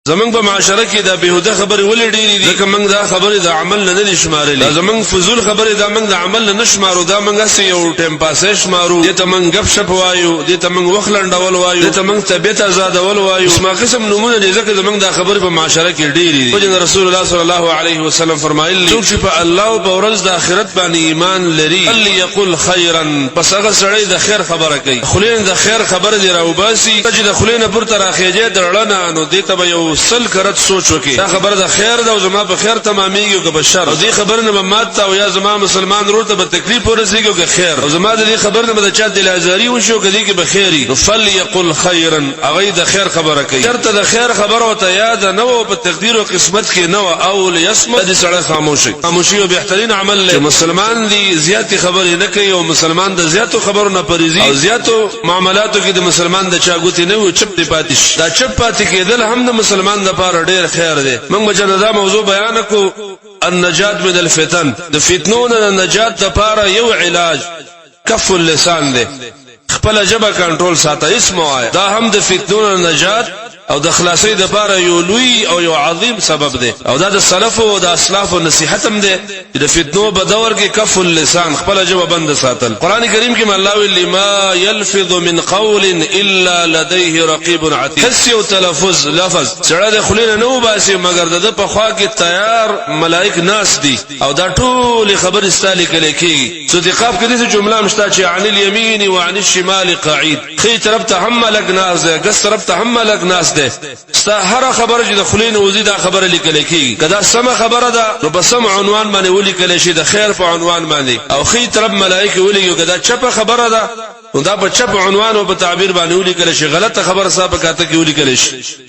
زمنګ په معاشره کې دا بهوده خبرې ولې ډېرې دي ځکه موږ دا خبرې د عمل نه نه شمارلې دا زمنګ فضول خبرې دا موږ د عمل نه شمارو دا موږ هسې یو ټیم پاسې شمارو دې ته موږ غپ شپ وایو دې ته موږ وخلنډول وایو دې ته موږ طبيعت آزادول وایو اسما قسم نمونه دي ځکه زمنګ دا خبرې په معاشره کې ډېرې دي او رسول الله صلی الله علیه وسلم فرمایلی څوک چې په الله او په ورځ د آخرت باندې ایمان لري فل یقل خیرا پس هغه سړی د خیر خبره کوي خلین د خیر خبره دی راوباسي چې د خلین پر تر اخیجه درړنه نو دې ته به یو سل کرت سوچ وکي دا خبره د خیر ده او زما په خیر تمامېږي او که شر او دې خبره نه مات او یا زما مسلمان ورته به تکلیف ورسېږي او که خیر او زما د دې خبره نه به چا دل ازاری وشو کدي کې به خیری فل یقل خیرا هغه د خیر خبره کوي چرته د خیر خبره او ته یاد نه او په تقدیر او قسمت کې نه او لیسمع دې سره خاموشي او بهترین عمل له مسلمان دی زیاتی خبرې نه کوي او مسلمان د زیاتو خبرو نه پریزي او زیاتو معاملاتو کې د مسلمان د چاغوتی نه و چپ دی پاتې دا چپ پاتې کېدل هم د مسلمان لپاره ډېر خیر دی موږ جندا موضوع بیان کو النجات من الفتن د فتنو نه نجات لپاره یو علاج کف اللسان دی خپل جبه کنټرول ساته اسمه دا هم د فتنو نه نجات او د خلاصي د پاره یو لوی او یو عظیم سبب دی او دا د سلف او د اسلاف او نصيحت هم دی د فتنو په دور کې کف اللسان خپل جواب بند ساتل قران کریم کې الله ویلي ما يلفظ من قول الا لديه رقيب عتيد حس او تلفظ لفظ سره د خلینو نو باسي مگر د په خوا کې تیار ملائک ناس دي او دا ټول خبر استالي کله کې صدقاب کې د جمله مشتا چې عن اليمين وعن الشمال قعيد خي طرف ته هم ملک ناس ده ګس طرف ته هم ملک ناس ستا هر خبره چې د خلین وزي دا خبره لیکل کی کدا سم خبره ده نو په سم عنوان باندې ولیکل شي د خیر په عنوان باندې او خي طرف ملائکه ولیکي کدا چپ خبره ده نو دا په چپ عنوان او په تعبیر باندې ولیکل شي غلطه خبره صاحب کاته کې ولیکل شي